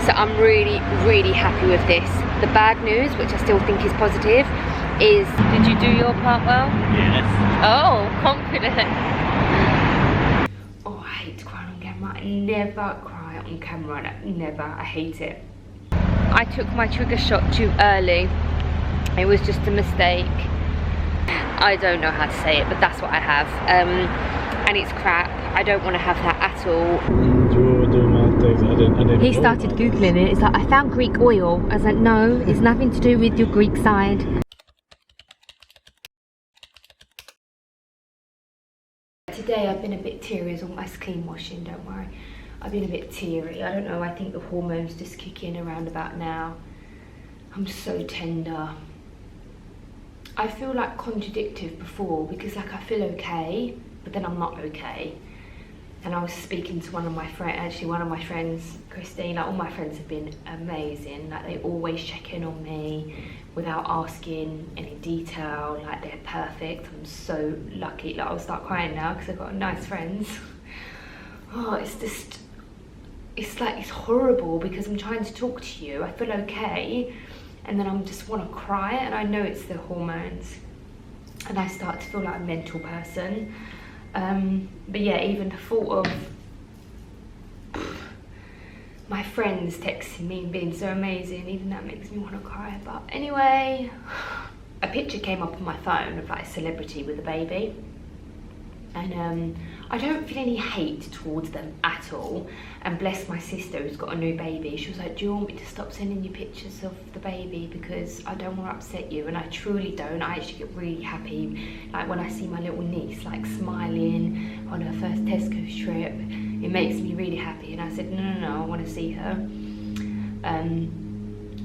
So I'm really happy with this. The bad news, which I still think is positive, is... Did you do your part well? Yes. Oh, confident. Oh, I hate crying on camera. I never cry on camera. Never. I hate it. I took my trigger shot too early. It was just a mistake. I don't know how to say it, but that's what I have. And it's crap. I don't want to have that at all. He started Googling it. It's like, I found Greek oil. I was like, no, it's nothing to do with your Greek side. Today I've been a bit teary. It's almost clean washing, don't worry. I've been a bit teary. I don't know, I think the hormones just kick in around about now. I'm so tender. I feel like contradictive before because like I feel okay, but then I'm not okay. And I was speaking to one of my friends, Christine. Like all my friends have been amazing. Like they always check in on me without asking any detail. Like they're perfect. I'm so lucky. Like I'll start crying now because I've got nice friends. Oh, it's just, it's like, it's horrible because I'm trying to talk to you. I feel okay. And then I just want to cry. And I know it's the hormones. And I start to feel like a mental person. But yeah, even the thought of my friends texting me and being so amazing, even that makes me want to cry. But anyway, a picture came up on my phone of like a celebrity with a baby. And I don't feel any hate towards them at all. And bless my sister who's got a new baby. She was like, do you want me to stop sending you pictures of the baby because I don't want to upset you? And I truly don't. I actually get really happy. Like when I see my little niece like smiling on her first Tesco's trip, it makes me really happy. And I said, no, I want to see her. And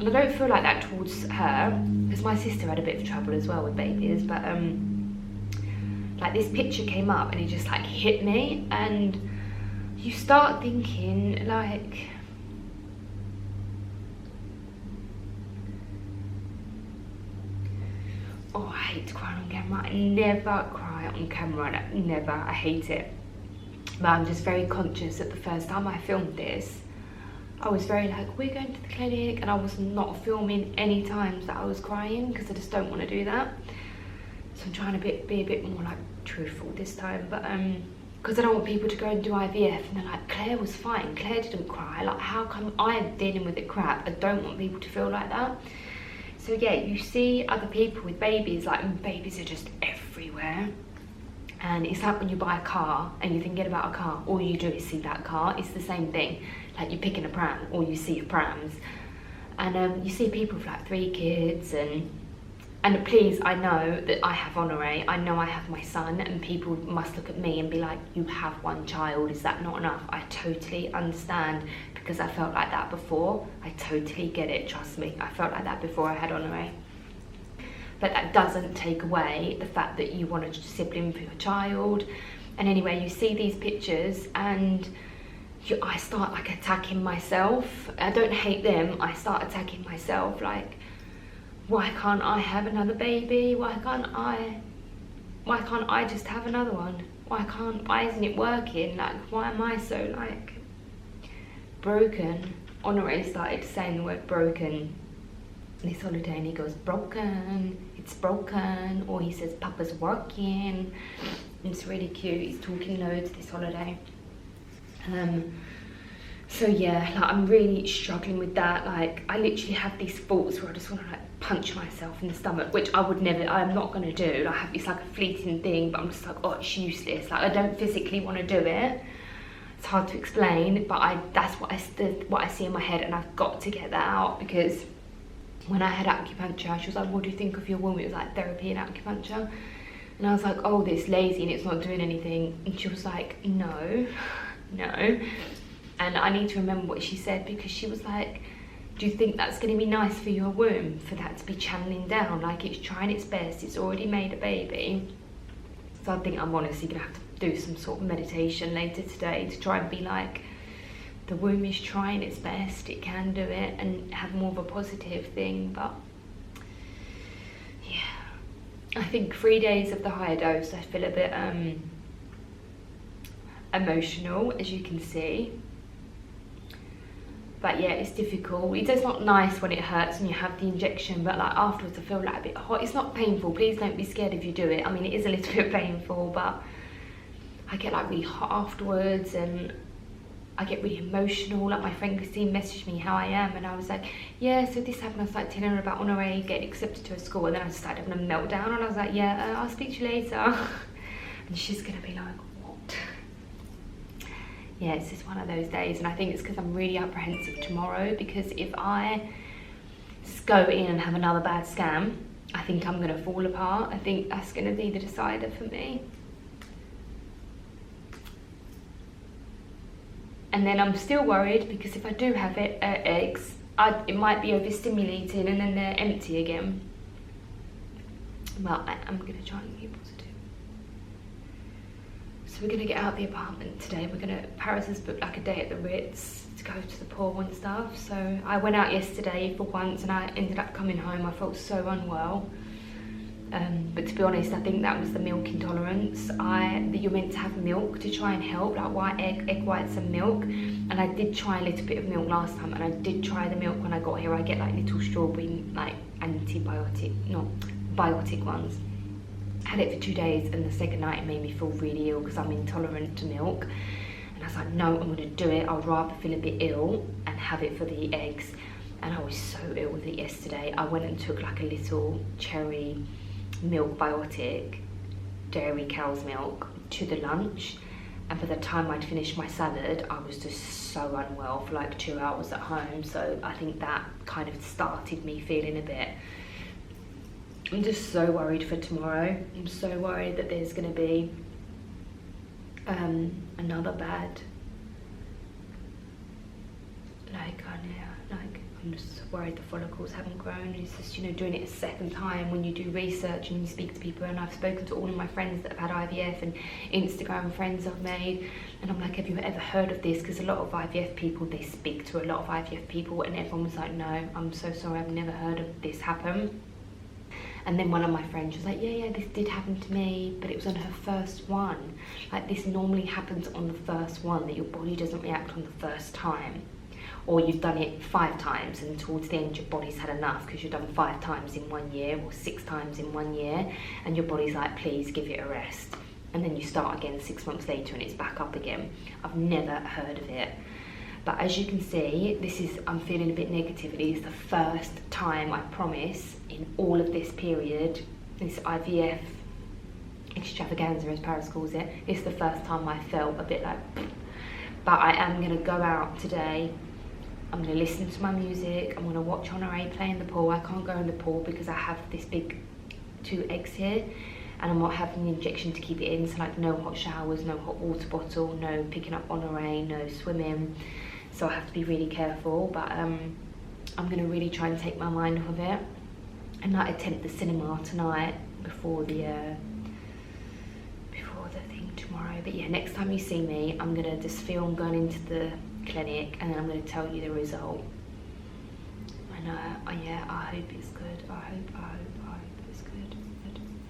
I don't feel like that towards her because my sister had a bit of trouble as well with babies. But like this picture came up and it just like hit me, and you start thinking like, oh, I hate crying on camera. I never cry on camera, never. I hate it. But I'm just very conscious that the first time I filmed this, I was very like, we're going to the clinic, and I was not filming any times that I was crying because I just don't want to do that. So I'm trying to be a bit more like truthful this time, but because I don't want people to go and do IVF and they're like, Claire was fine, Claire didn't cry, like how come I am dealing with it crap? I don't want people to feel like that. So yeah, you see other people with babies, like babies are just everywhere. And it's like when you buy a car and you're thinking about a car, all you do is see that car. It's the same thing, like you're picking a pram, all you see are prams. And you see people with like 3 kids, and please, I know that I have Honoré, I know I have my son, and people must look at me and be like, you have 1 child, is that not enough? I totally understand, because I felt like that before. I totally get it, trust me. I felt like that before I had Honoré. But that doesn't take away the fact that you want a sibling for your child. And anyway, you see these pictures and I start like attacking myself. I don't hate them, I start attacking myself, like, why can't I have another baby? Why can't I just have another one? Why isn't it working? Like, why am I so like broken? Honoré started saying the word broken this holiday and he goes, broken, it's broken, or he says Papa's working. It's really cute. He's talking loads this holiday. So yeah, like I'm really struggling with that. Like I literally have these thoughts where I just want to like punch myself in the stomach, which I would never, I'm not going to do. Like it's like a fleeting thing, but I'm just like, oh, it's useless. Like I don't physically want to do it. It's hard to explain, but that's what I see in my head, and I've got to get that out, because when I had acupuncture, she was like, what do you think of your womb? It was like therapy and acupuncture. And I was like, oh, it's lazy and it's not doing anything. And she was like, no. And I need to remember what she said, because she was like, do you think that's going to be nice for your womb, for that to be channeling down? Like, it's trying its best, it's already made a baby. So I think I'm honestly going to have to do some sort of meditation later today to try and be like, the womb is trying its best, it can do it, and have more of a positive thing. But yeah, I think 3 days of the higher dose, I feel a bit emotional, as you can see. But yeah, it's difficult. It's not nice when it hurts and you have the injection, but like afterwards I feel like a bit hot. It's not painful, please don't be scared if you do it. I mean, it is a little bit painful, but I get like really hot afterwards and I get really emotional. Like my friend Christine messaged me how I am, and I was like, yeah, so this happened. I started telling her about Honoré getting accepted to a school, and then I started having a meltdown, and I was like, yeah, I'll speak to you later. And she's gonna be like, what? Yeah, it's just one of those days, and I think it's because I'm really apprehensive tomorrow, because if I go in and have another bad scan, I think I'm gonna fall apart. I think that's gonna be the decider for me. And then I'm still worried, because if I do have eggs, it might be overstimulating and then they're empty again. Well, I'm gonna try and be positive. So we're gonna get out of the apartment today. Paris has booked like a day at the Ritz to go to the pool and stuff. So I went out yesterday for once and I ended up coming home. I felt so unwell. But to be honest, I think that was the milk intolerance. You're meant to have milk to try and help, like egg whites and milk. And I did try a little bit of milk last time, and I did try the milk when I got here. I get like little strawberry, like biotic ones. I had it for 2 days, and the second night it made me feel really ill because I'm intolerant to milk. And I was like, no, I'm gonna do it. I'd rather feel a bit ill and have it for the eggs. And I was so ill with it yesterday. I went and took like a little cherry milk biotic, dairy cow's milk, to the lunch, and by the time I'd finished my salad I was just so unwell for like 2 hours at home. So I think that kind of started me feeling a bit, I'm just so worried for tomorrow. I'm so worried that there's going to be another bad, I'm just worried the follicles haven't grown. It's just, you know, doing it a second time when you do research and you speak to people, and I've spoken to all of my friends that have had IVF and Instagram friends I've made, and I'm like, have you ever heard of this? Because a lot of IVF people, they speak to a lot of IVF people, and everyone was like, no, I'm so sorry, I've never heard of this happen. And then one of my friends was like, yeah, this did happen to me, but it was on her first one. Like, this normally happens on the first one, that your body doesn't react on the first time. Or you've done it 5 times and towards the end your body's had enough, because you've done 5 times in 1 year or 6 times in 1 year, and your body's like, please give it a rest. And then you start again 6 months later and it's back up again. I've never heard of it. But as you can see, I'm feeling a bit negative. It is the first time, I promise, in all of this period, this IVF extravaganza as Paris calls it, it's the first time I felt a bit like, but I am gonna go out today. I'm going to listen to my music. I'm going to watch Honoré play in the pool. I can't go in the pool because I have this big 2 eggs here, and I'm not having the injection to keep it in, so like no hot showers, no hot water bottle, no picking up Honoré, no swimming. So I have to be really careful, but I'm going to really try and take my mind off of it and like attempt the cinema tonight before the thing tomorrow. But yeah, next time you see me, I'm going to just film going into the clinic, and then I'm going to tell you the result. And yeah, I hope it's good. I hope it's good.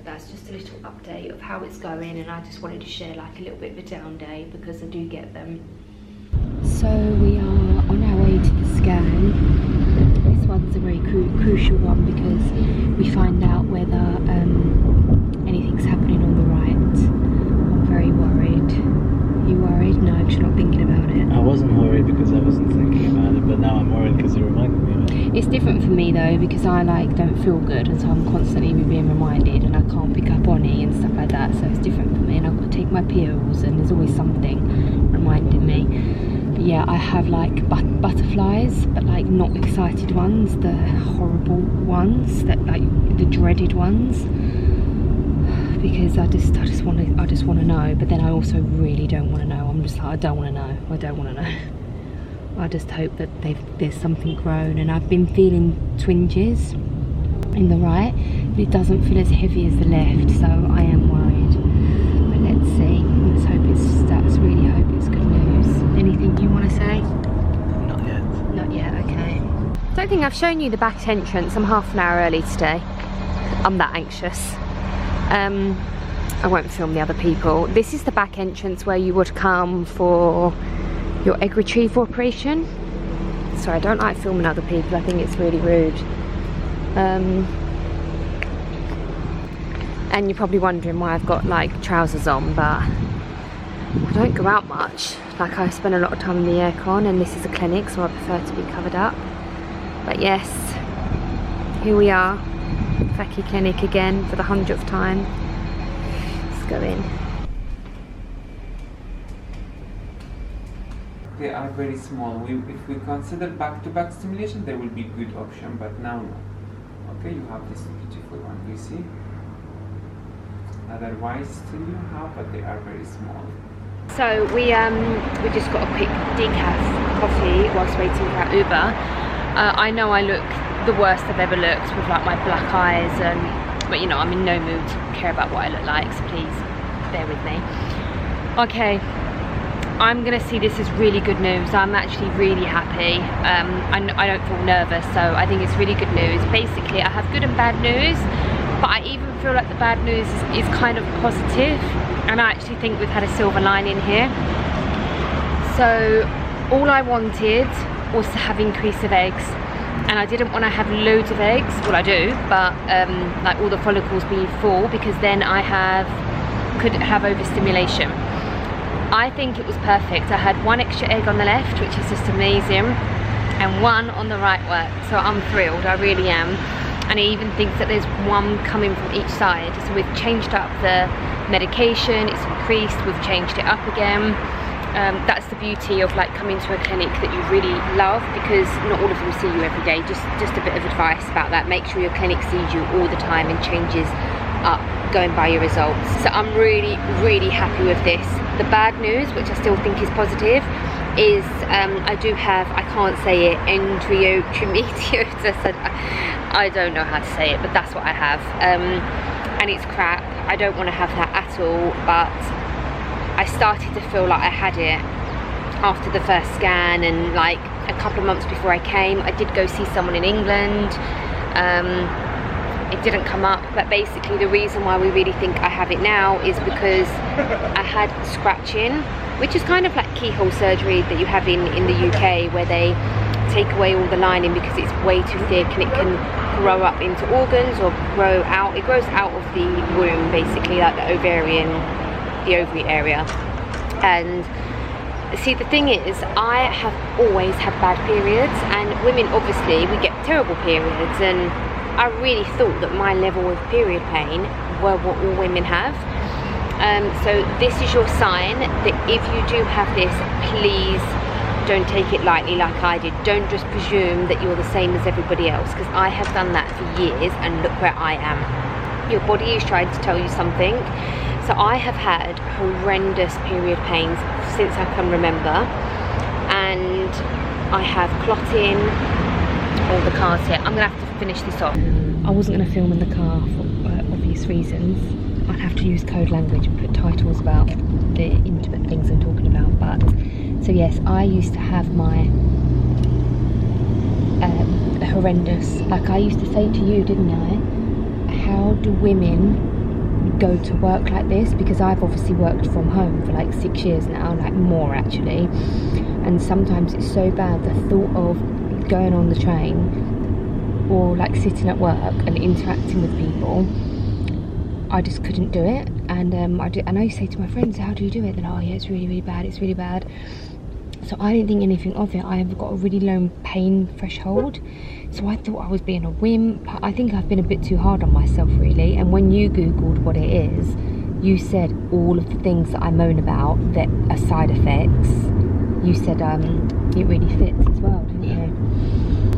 That's just a little update of how it's going, and I just wanted to share like a little bit of a down day, because I do get them. So we are on our way to the scan. This one's a very crucial one, because we find out whether anything's happening on the right. I'm very worried. You worried? No, because you're not thinking about it. I wasn't worried because I wasn't thinking about it, but now I'm worried because you reminded me of it. It's different for me though, because I don't feel good, and so I'm constantly being reminded, and I can't pick up on it and stuff like that, so it's different for me, and I've got to take my pills, and there's always something reminding me. But yeah, I have like butterflies, but like not excited ones, the horrible ones, that like the dreaded ones. Because I just want to know, but then I also really don't want to know. I'm just like, I don't want to know. I just hope that there's something grown, and I've been feeling twinges in the right, but it doesn't feel as heavy as the left, so I am worried. But let's see. Let's really hope it's good news. Anything you want to say? Not yet. Not yet. Okay. Don't think I've shown you the back entrance. I'm half an hour early today. I'm that anxious. I won't film the other people. This is the back entrance where you would come for your egg retrieval operation. Sorry, I don't like filming other people. I think it's really rude. And you're probably wondering why I've got like trousers on, but I don't go out much. Like, I spend a lot of time in the aircon, and this is a clinic, so I prefer to be covered up. But yes, here we are, Fecky Clinic again for the 100th time. Let's go in. They are very small. If we consider back-to-back stimulation, they will be good option, but now no. Okay, you have this beautiful one, you see? Otherwise, still you have, but they are very small. So we just got a quick decaf coffee whilst waiting for our Uber. I know I look the worst I've ever looked with like my black eyes, but you know, I'm in no mood to care about what I look like, so please bear with me. Okay, I'm gonna see this as really good news. I'm actually really happy. I don't feel nervous, so I think it's really good news. Basically, I have good and bad news, but I even feel like the bad news is kind of positive, and I actually think we've had a silver lining here. So all I wanted was to have increase of eggs, and I didn't want to have loads of eggs. Well, I do, but like all the follicles being full, because then I could have overstimulation. I think it was perfect. I had one extra egg on the left, which is just amazing, and one on the right work, so I'm thrilled, I really am. And I even think that there's one coming from each side. So we've changed up the medication, it's increased, we've changed it up again. That's the beauty of like coming to a clinic that you really love, because not all of them see you every day. Just a bit of advice about that. Make sure your clinic sees you all the time and changes up going by your results. So I'm really, really happy with this. The bad news, which I still think is positive, is I do have, I can't say it, endometriosis. I don't know how to say it, but that's what I have. And it's crap. I don't want to have that at all, but I started to feel like I had it after the first scan, and like a couple of months before I came, I did go see someone in England. It didn't come up, but basically the reason why we really think I have it now is because I had scratching, which is kind of like keyhole surgery that you have in the UK, where they take away all the lining because it's way too thick and it can grow up into organs or grow out. It grows out of the womb, basically, like the ovary area. And see, the thing is, I have always had bad periods, and women, obviously, we get terrible periods, and I really thought that my level of period pain were what all women have. So this is your sign that if you do have this, please don't take it lightly like I did. Don't just presume that you're the same as everybody else, because I have done that for years, and look where I am. Your body is trying to tell you something. So I have had horrendous period pains since I can remember, and I have clotting. All the cars here. I'm gonna have to finish this off. I wasn't gonna film in the car for obvious reasons. I'd have to use code language and put titles about the intimate things I'm talking about. But so yes, I used to have my horrendous, like I used to say to you, didn't I? How do women go to work like this? Because I've obviously worked from home for like 6 years now, like more actually, and sometimes it's so bad, the thought of going on the train or like sitting at work and interacting with people, I just couldn't do it. And I used to say to my friends, how do you do it? They're like, oh yeah, it's really, really bad, it's really bad. So I didn't think anything of it. I have got a really low pain threshold, so I thought I was being a wimp. I think I've been a bit too hard on myself, really. And when you googled what it is, you said all of the things that I moan about that are side effects, you said it really fits as well, didn't you?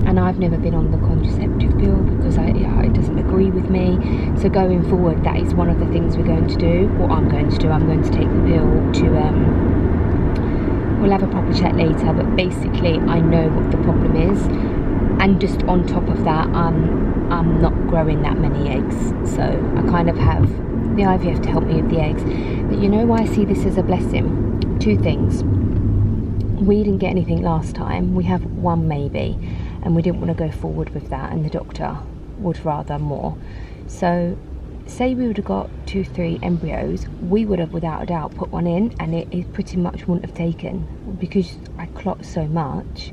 And I've never been on the contraceptive pill because it doesn't agree with me. So going forward, that is one of the things we're going to do. What I'm going to do, I'm going to take the pill to, we'll have a proper chat later, but basically I know what the problem is. And just on top of that, I'm not growing that many eggs. So I kind of have the IVF to help me with the eggs. But you know why I see this as a blessing? Two things. We didn't get anything last time. We have one maybe, and we didn't want to go forward with that, and the doctor would rather more. So say we would have got 2-3 embryos, we would have without a doubt put one in, and it pretty much wouldn't have taken, because I clot so much.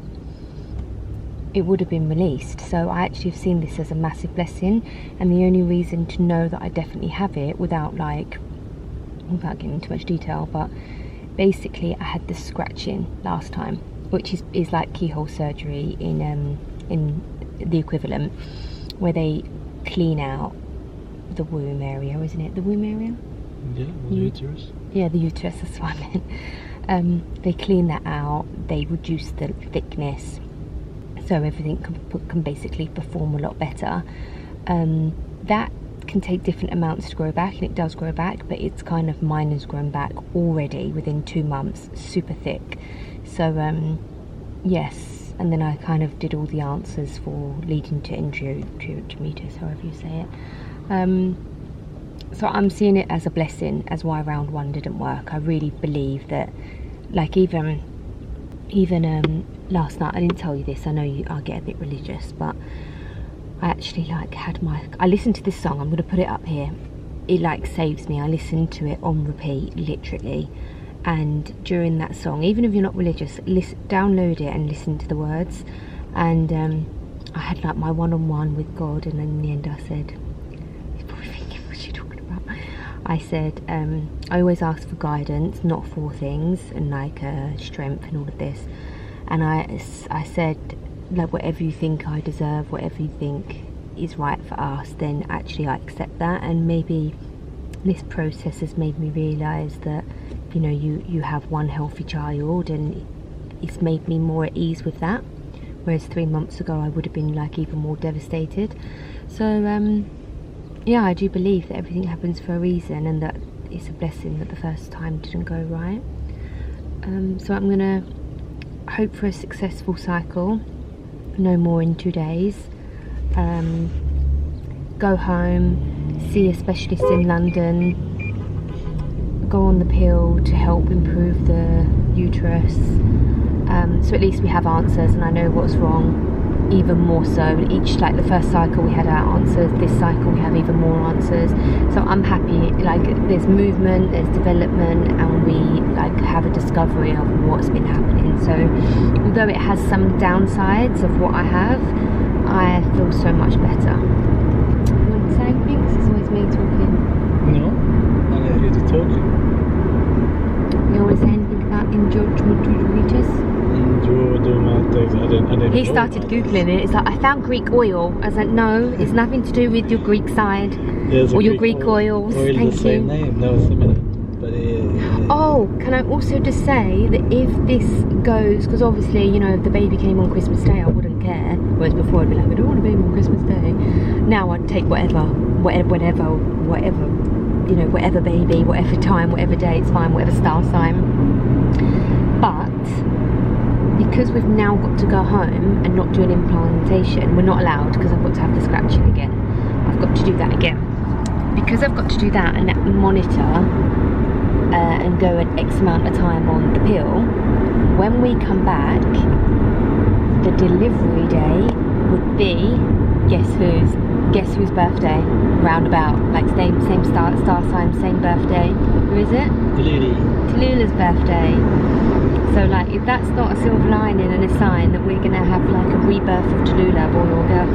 it would have been released. So I actually have seen this as a massive blessing, and the only reason to know that I definitely have it without getting into much detail, but basically I had this scratching last time, which is like keyhole surgery in the equivalent, where they clean out the womb area, isn't it? The womb area? Yeah, the uterus. Yeah, the uterus, that's what I meant. They clean that out, they reduce the thickness, so everything can basically perform a lot better. That can take different amounts to grow back, and it does grow back, but it's kind of, mine has grown back already within 2 months, super thick. So yes, and then I kind of did all the answers for leading to endometritis, however you say it. So I'm seeing it as a blessing, as why round 1 didn't work. I really believe that, like, even last night, I didn't tell you this, I know I get a bit religious, but I actually I listened to this song, I'm going to put it up here, it like saves me. I listened to it on repeat, literally, and during that song, even if you're not religious, download it and listen to the words. And I had like my one-on-one with God, and then in the end I said, he's probably thinking, what's she talking about? I said, I always ask for guidance, not for things, and like strength and all of this. And I said, like, whatever you think I deserve, whatever you think is right for us, then actually I accept that. And maybe this process has made me realise that, you know, you have one healthy child, and it's made me more at ease with that, whereas 3 months ago I would have been like even more devastated. So yeah, I do believe that everything happens for a reason, and that it's a blessing that the first time didn't go right. So I'm gonna hope for a successful cycle, no more in 2 days, go home, see a specialist in London, go on the pill to help improve the uterus, so at least we have answers and I know what's wrong, even more so. Each, like the first cycle we had our answers, this cycle we have even more answers. So I'm happy, like there's movement, there's development, and we like have a discovery of what's been happening. So although it has some downsides of what I have, I feel so much better. You want to say anything? It's always me talking. No, I let you do talking. You want to say anything about endometritis? He started googling it. It's like, I found Greek oil. I was like, no, it's nothing to do with your Greek side or your Greek oils. Thank the same you. Name. No, similar. But yeah. Oh, can I also just say that if this goes, because obviously, you know, if the baby came on Christmas Day, I wouldn't care. Whereas before I'd be like, I don't want a baby on Christmas Day. Now I'd take whatever, you know, whatever baby, whatever time, whatever day, it's fine, whatever star sign. But because we've now got to go home and not do an implantation, we're not allowed, because I've got to have the scratching again. I've got to do that again. Because I've got to do that and monitor and go an X amount of time on the pill, when we come back, the delivery day would be, guess whose birthday? Roundabout, like same star sign, same birthday. Who is it? Tallulah. Tallulah's birthday. So like, if that's not a silver lining and a sign that we're gonna have like a rebirth of Tallulah, boy or girl,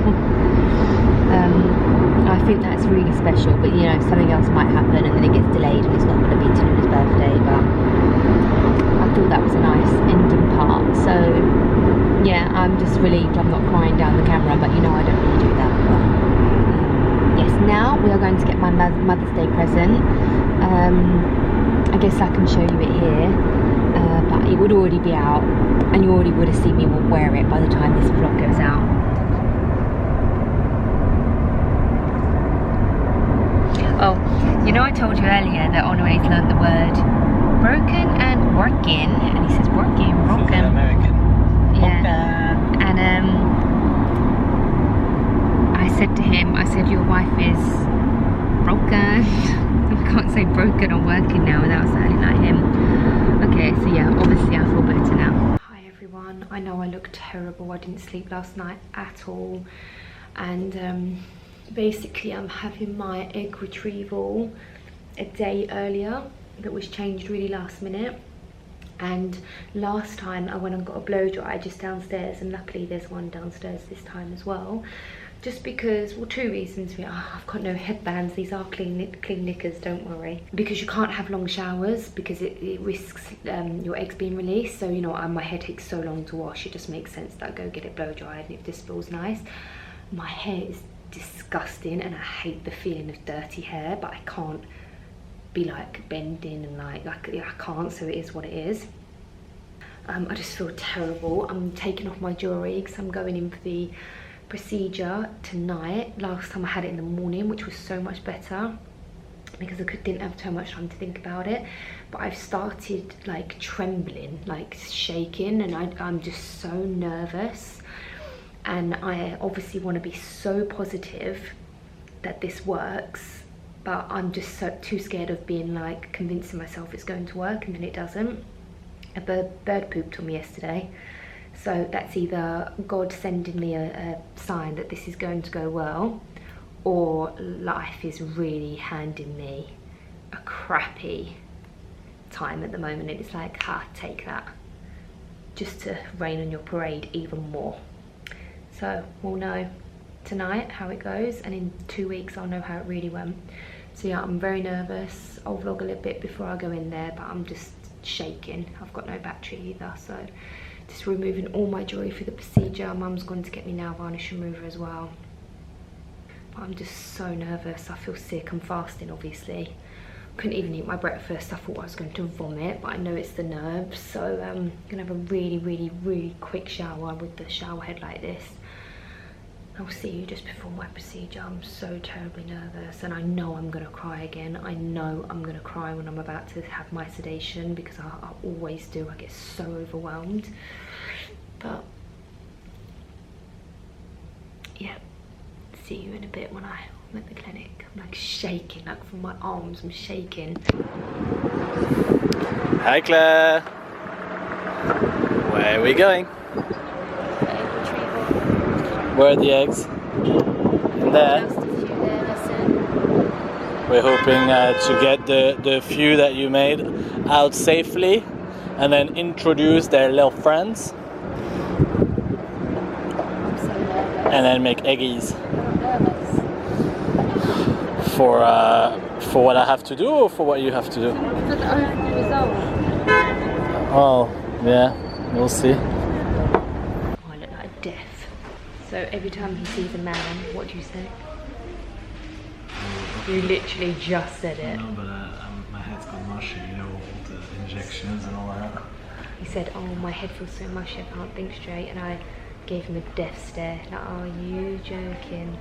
I think that's really special. But you know, something else might happen and then it gets delayed and it's not gonna be Tallulah's birthday. But I thought that was a nice ending part. So yeah, I'm just relieved I'm not crying down the camera, but you know I don't really do that. But yes, now we are going to get my Mother's Day present. I guess I can show you it here. But it would already be out, and you already would have seen me wear it by the time this vlog goes out. Oh, you know I told you earlier that Honoré's learned the word broken and working, and he says working, broken. American. Yeah. And I said to him, I said, your wife is broken. I can't say broken or working now without sounding like him. Okay, so yeah, obviously I feel better now. Hi everyone, I know I look terrible. I didn't sleep last night at all, and basically I'm having my egg retrieval a day earlier. That was changed really last minute, And last time I went and got a blow dry just downstairs, and luckily there's one downstairs this time as well. Just because, well, 2 reasons. I've got no headbands. These are clean knickers, don't worry. Because you can't have long showers because it risks your eggs being released. So, you know, my hair takes so long to wash, it just makes sense that I go get it blow dried. And if this feels nice, my hair is disgusting and I hate the feeling of dirty hair, but I can't be like bending and like I can't, so it is what it is. I just feel terrible. I'm taking off my jewellery because I'm going in for the procedure tonight. Last time I had it in the morning, which was so much better because I didn't have too much time to think about it. But I've started like trembling, like shaking, and I'm just so nervous. And I obviously want to be so positive that this works, but I'm just too scared of being like convincing myself it's going to work and then it doesn't. A bird pooped on me yesterday, so that's either God sending me a sign that this is going to go well, or life is really handing me a crappy time at the moment. And it's like, take that, just to rain on your parade even more. So we'll know tonight how it goes, and in 2 weeks I'll know how it really went. So yeah, I'm very nervous. I'll vlog a little bit before I go in there, but I'm just shaking. I've got no battery either, so just removing all my jewellery for the procedure. Mum's gone to get me nail varnish remover as well, but I'm just so nervous. I feel sick. I'm fasting, obviously. Couldn't even eat my breakfast. I thought I was going to vomit, but I know it's the nerves. So I'm gonna have a really quick shower with the shower head like this. I'll see you just before my procedure. I'm so terribly nervous, and I know I'm gonna cry again. I know I'm gonna cry when I'm about to have my sedation, because I always do. I get so overwhelmed. But yeah, see you in a bit when I'm at the clinic. I'm like shaking, like from my arms, I'm shaking. Hi Claire. Where are we going? Where are the eggs? There. We're hoping to get the few that you made out safely and then introduce their little friends. And then make eggies. For what I have to do, or for what you have to do? For the result. Oh, yeah, we'll see. Oh, I look like death. So every time he sees a man, what do you say? You literally just said it. No, but my head's gone mushy, you know, all the injections and all that. He said, oh, my head feels so mushy, I can't think straight. And I gave him a death stare. Like, are you joking?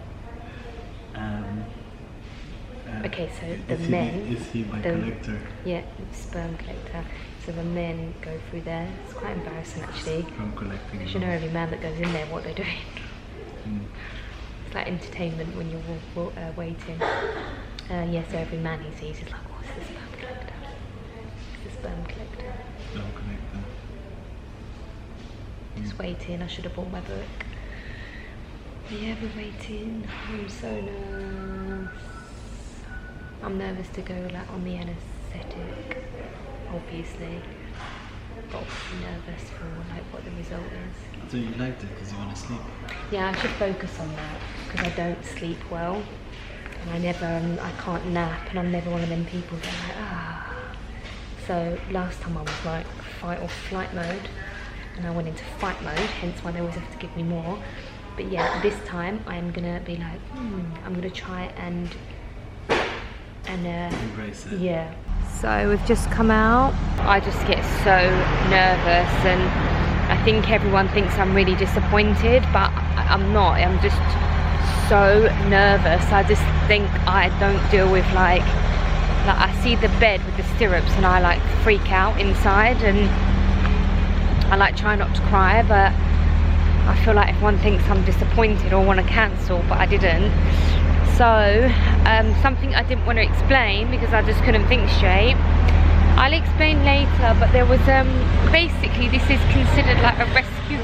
Okay, so the men... Is he my collector? Yeah, sperm collector. So the men go through there. It's quite embarrassing, actually. From collecting. Because you know every man that goes in there, what they're doing. It's like entertainment when you're waiting. Yeah, so every man he sees is like, what's the sperm collector? It's the sperm collector. Sperm collector. Just waiting. I should have bought my book. Yeah, we're waiting. I'm so nervous. I'm nervous to go like on the anaesthetic, obviously. But obviously nervous for like what the result is. So you liked it because you want to sleep? Yeah, I should focus on that because I don't sleep well, and I can't nap, and I'm never one of them people that are like, ah. So last time I was like fight or flight mode, and I went into fight mode, hence why they always have to give me more. But yeah, this time I'm gonna be like, I'm gonna try and embrace it. Yeah. So we've just come out. I just get so nervous, and I think everyone thinks I'm really disappointed, but I'm not. I'm just so nervous. I just think I don't deal with like I see the bed with the stirrups and I like freak out inside, and I like try not to cry, but I feel like everyone thinks I'm disappointed or want to cancel, but I didn't. So something I didn't want to explain because I just couldn't think straight. I'll explain later, but there was basically this is considered like a rescue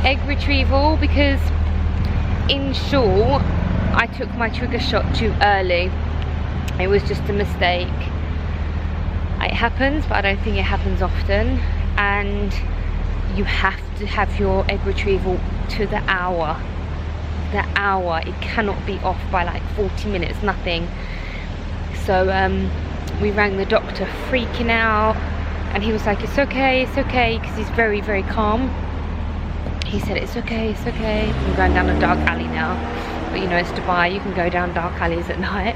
egg retrieval, because in short I took my trigger shot too early. It was just a mistake. I it happens, but I don't think it happens often. And you have to have your egg retrieval to the hour. The hour, it cannot be off by like 40 minutes, nothing. So we rang the doctor freaking out, and he was like, it's okay, because he's very, very calm. He said, it's okay. I'm going down a dark alley now, but you know, it's Dubai, you can go down dark alleys at night.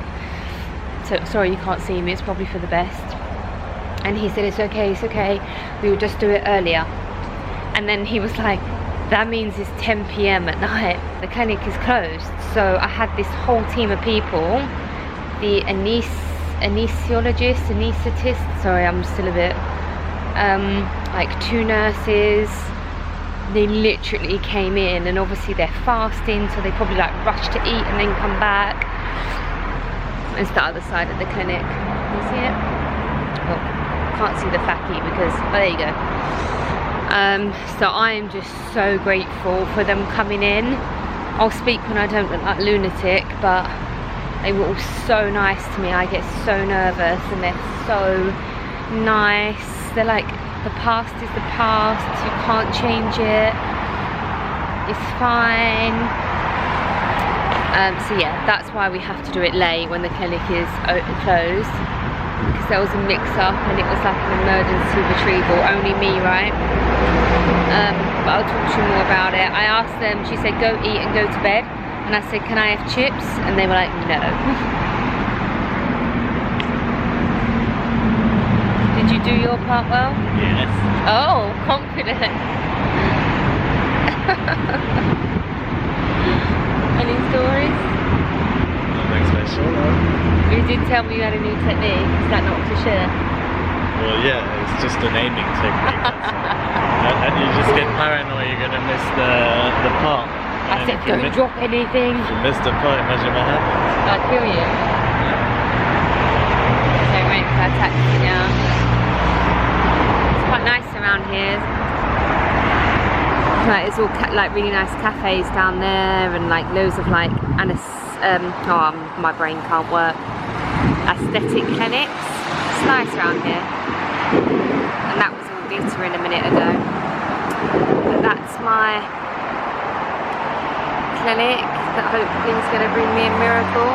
So sorry you can't see me, it's probably for the best. And he said, it's okay, we will just do it earlier. And then he was like, that means it's 10 p.m. at night. The clinic is closed. So I had this whole team of people, the anaesthetists, sorry, I'm still a bit, like 2 nurses. They literally came in, and obviously they're fasting, so they probably like rush to eat and then come back. It's the other side of the clinic. Can you see it? Well, can't see the fackie because, oh, there you go. So I am just so grateful for them coming in. I'll speak when I don't look like a lunatic, but they were all so nice to me. I get so nervous, and they're so nice. They're like, the past is the past, you can't change it, it's fine. So yeah, that's why we have to do it late when the clinic is closed, because there was a mix-up and it was like an emergency retrieval, only me, right? But I'll talk to you more about it. I asked them, she said go eat and go to bed, and I said can I have chips, and they were like no. Did you do your part well? Yes. Oh, confident. Any stories? Nothing special, no. You did tell me you had a new technique. Is that not to share? Well, yeah, it's just an aiming technique. And you just get paranoid you're gonna miss the part. I said don't drop anything. If you miss the part, imagine what happens. I'd kill you. So we're waiting for our taxi now. It's quite nice around here. Like, it's all like really nice cafes down there, and like loads of like my brain can't work. Aesthetic clinics. It's nice around here. And that was all glittering a minute ago. But that's my clinic that hopefully is going to bring me a miracle.